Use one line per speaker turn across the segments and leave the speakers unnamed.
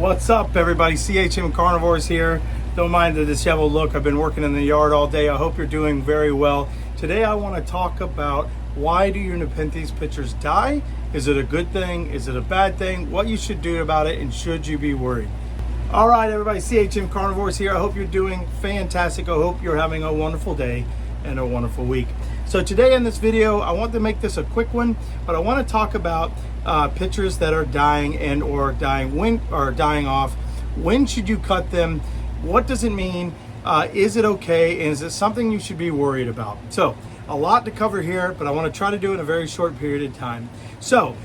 What's up, everybody? CHM Carnivorous here. Don't mind the disheveled look. I've been working in the yard all day. I hope you're doing very well. Today I want to talk about why do your Nepenthes pitchers die? Is it a good thing? Is it a bad thing? What you should do about it, and should you be worried? All right, everybody, CHM Carnivorous here. I hope you're doing fantastic. I hope you're having a wonderful day and a wonderful week. So today in this video, I want to make this a quick one, but I want to talk about pitchers that are dying and or dying off. When should you cut them? What does it mean? Is it okay? And is it something you should be worried about? So a lot to cover here, but I want to try to do it in a very short period of time. So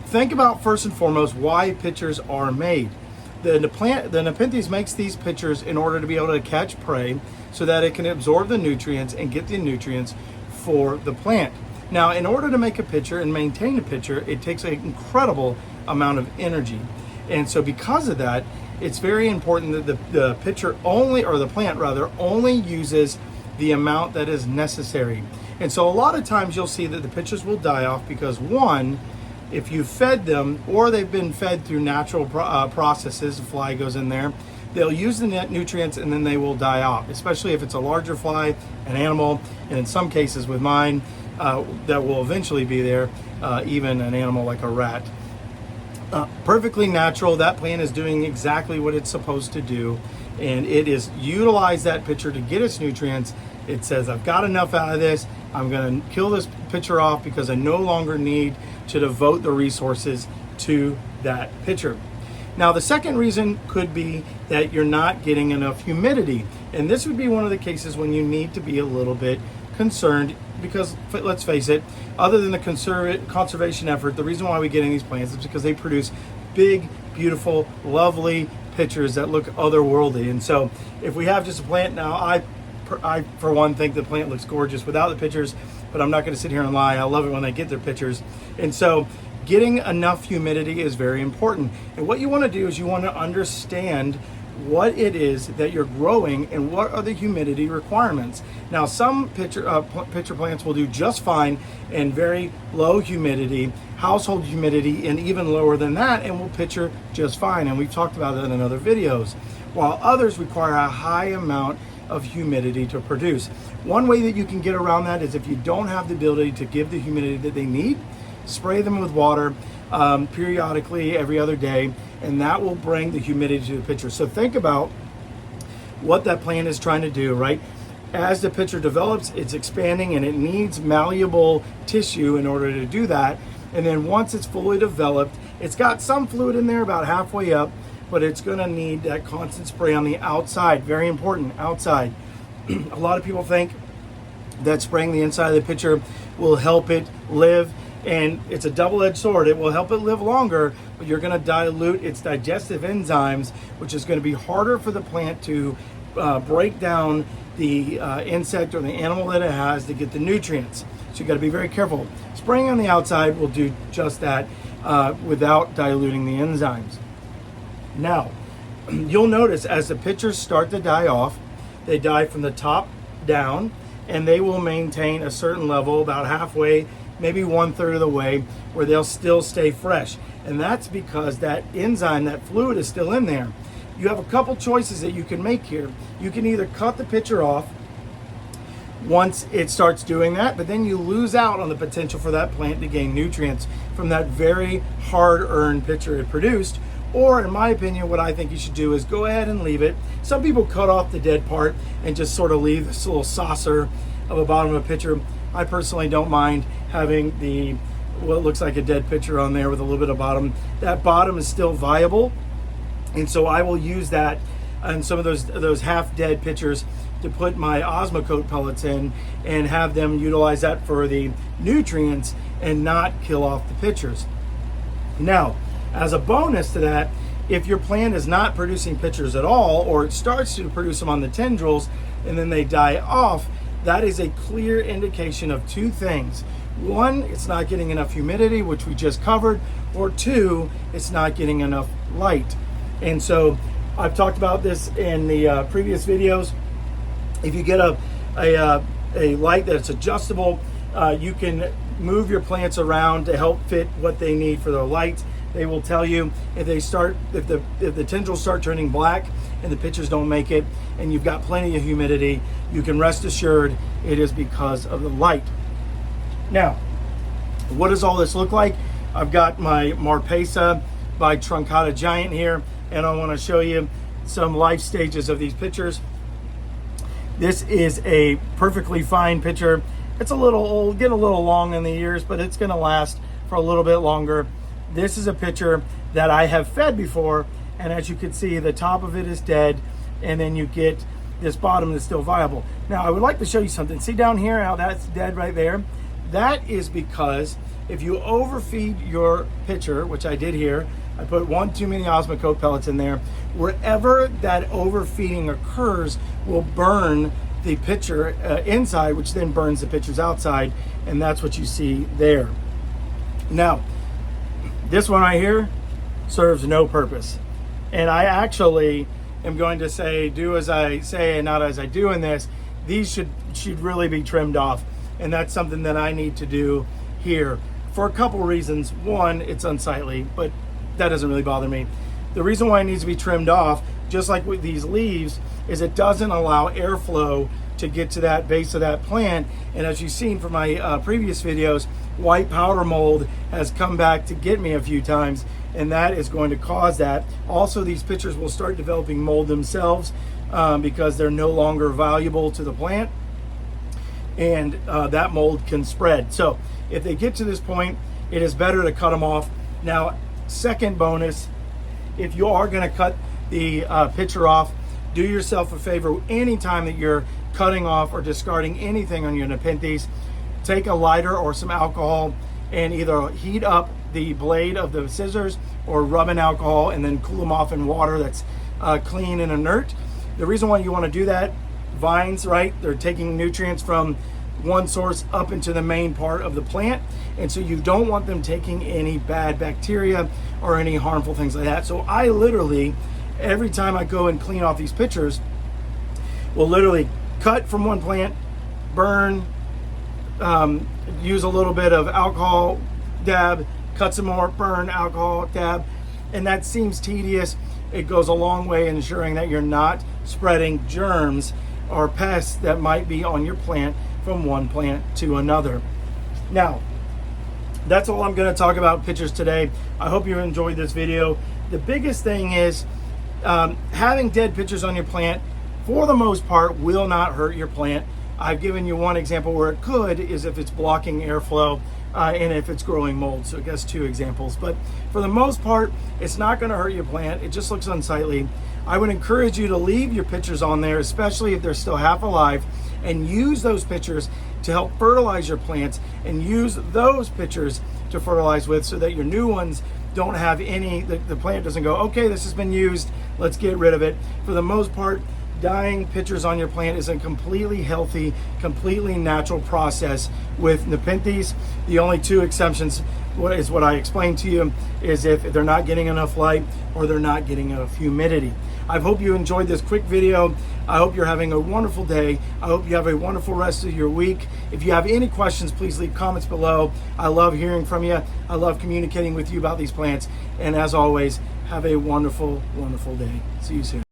think about first and foremost why pitchers are made. The Nepenthes makes these pitchers in order to be able to catch prey so that it can absorb the nutrients and get the nutrients for the plant. Now, in order to make a pitcher and maintain a pitcher, it takes an incredible amount of energy. And so because of that, it's very important that the pitcher only, or the plant rather, only uses the amount that is necessary. And so a lot of times you'll see that the pitchers will die off because, one, if you fed them or they've been fed through natural processes, a fly goes in there, they'll use the net nutrients and then they will die off, especially if it's a larger fly, an animal, and in some cases with mine, that will eventually be there, even an animal like a rat. Perfectly natural. That plant is doing exactly what it's supposed to do, and it is utilize that pitcher to get its nutrients. It says, I've got enough out of this. I'm going to kill this pitcher off because I no longer need to devote the resources to that pitcher. Now, the second reason could be that you're not getting enough humidity. And this would be one of the cases when you need to be a little bit concerned because, let's face it, other than the conservation effort, the reason why we get in these plants is because they produce big, beautiful, lovely pitchers that look otherworldly. And so if we have just a plant now, I for one think the plant looks gorgeous without the pitchers, but I'm not going to sit here and lie. I love it when they get their pitchers. And so getting enough humidity is very important. And what you want to do is you want to understand what it is that you're growing and what are the humidity requirements. Now, some pitcher plants will do just fine in very low humidity, household humidity, and even lower than that, and will pitcher just fine. And we've talked about that in other videos. While others require a high amount of humidity to produce. One way that you can get around that is if you don't have the ability to give the humidity that they need, spray them with water periodically every other day, and that will bring the humidity to the pitcher. So think about what that plant is trying to do, right? As the pitcher develops, it's expanding and it needs malleable tissue in order to do that. And then once it's fully developed, it's got some fluid in there about halfway up, but it's going to need that constant spray on the outside. Very important, outside. A lot of people think that spraying the inside of the pitcher will help it live, and it's a double-edged sword. It will help it live longer, but you're going to dilute its digestive enzymes, which is going to be harder for the plant to break down the insect or the animal that it has to get the nutrients. So you got to be very careful. Spraying on the outside will do just that without diluting the enzymes. Now, you'll notice as the pitchers start to die off, they die from the top down, and they will maintain a certain level about halfway, maybe 1/3 of the way, where they'll still stay fresh. And that's because that enzyme, that fluid is still in there. You have a couple choices that you can make here. You can either cut the pitcher off once it starts doing that, but then you lose out on the potential for that plant to gain nutrients from that very hard-earned pitcher it produced. Or, in my opinion, what I think you should do is go ahead and leave it. Some people cut off the dead part and just sort of leave this little saucer of a bottom of a pitcher. I personally don't mind having what looks like a dead pitcher on there with a little bit of bottom. That bottom is still viable, and so I will use that and some of those half-dead pitchers to put my Osmocote pellets in and have them utilize that for the nutrients and not kill off the pitchers. Now, as a bonus to that, if your plant is not producing pitchers at all, or it starts to produce them on the tendrils and then they die off, that is a clear indication of two things. One, it's not getting enough humidity, which we just covered, or two, it's not getting enough light. And so I've talked about this in the previous videos. If you get a light that's adjustable, you can move your plants around to help fit what they need for their light. They will tell you if the tendrils start turning black and the pitchers don't make it, and you've got plenty of humidity, you can rest assured it is because of the light. Now, what does all this look like? I've got my Marpesa by Truncata Giant here, and I want to show you some life stages of these pitchers. This is a perfectly fine pitcher. It's a little old, getting a little long in the ears, but it's going to last for a little bit longer. This is a pitcher that I have fed before, and as you can see, the top of it is dead, and then you get this bottom that's still viable. Now, I would like to show you something. See down here how that's dead right there? That is because if you overfeed your pitcher, which I did here, I put one too many Osmocote pellets in there, wherever that overfeeding occurs will burn the pitcher inside, which then burns the pitchers outside, and that's what you see there. Now, this one right here serves no purpose, and I actually am going to say, do as I say and not as I do in this. These should really be trimmed off, and that's something that I need to do here for a couple reasons. One, it's unsightly, but that doesn't really bother me. The reason why it needs to be trimmed off, just like with these leaves, is it doesn't allow airflow to get to that base of that plant. And as you've seen from my previous videos, white powder mold has come back to get me a few times, and that is going to cause that. Also, these pitchers will start developing mold themselves because they're no longer valuable to the plant, and that mold can spread. So if they get to this point, it is better to cut them off. Now, second bonus, if you are going to cut the pitcher off, do yourself a favor. Anytime that you're cutting off or discarding anything on your Nepenthes, take a lighter or some alcohol and either heat up the blade of the scissors or rub in alcohol and then cool them off in water that's clean and inert. The reason why you want to do that, vines, right? They're taking nutrients from one source up into the main part of the plant, and so you don't want them taking any bad bacteria or any harmful things like that. So I literally, every time I go and clean off these pitchers, will literally cut from one plant, burn, use a little bit of alcohol, dab, cut some more, burn, alcohol, dab, and that seems tedious. It goes a long way in ensuring that you're not spreading germs or pests that might be on your plant from one plant to another. Now, that's all I'm going to talk about pitchers today. I hope you enjoyed this video. The biggest thing is having dead pitchers on your plant, for the most part, will not hurt your plant. I've given you one example where it could, is if it's blocking airflow and if it's growing mold. So I guess two examples. But for the most part, it's not going to hurt your plant. It just looks unsightly. I would encourage you to leave your pitchers on there, especially if they're still half alive, and use those pitchers to help fertilize your plants, and use those pitchers to fertilize with, so that your new ones don't have any, the plant doesn't go, okay, this has been used, let's get rid of it. For the most part, dying pitchers on your plant is a completely healthy, completely natural process with Nepenthes. The only two exceptions is what I explained to you, is if they're not getting enough light or they're not getting enough humidity. I hope you enjoyed this quick video. I hope you're having a wonderful day. I hope you have a wonderful rest of your week. If you have any questions, please leave comments below. I love hearing from you. I love communicating with you about these plants. And as always, have a wonderful, wonderful day. See you soon.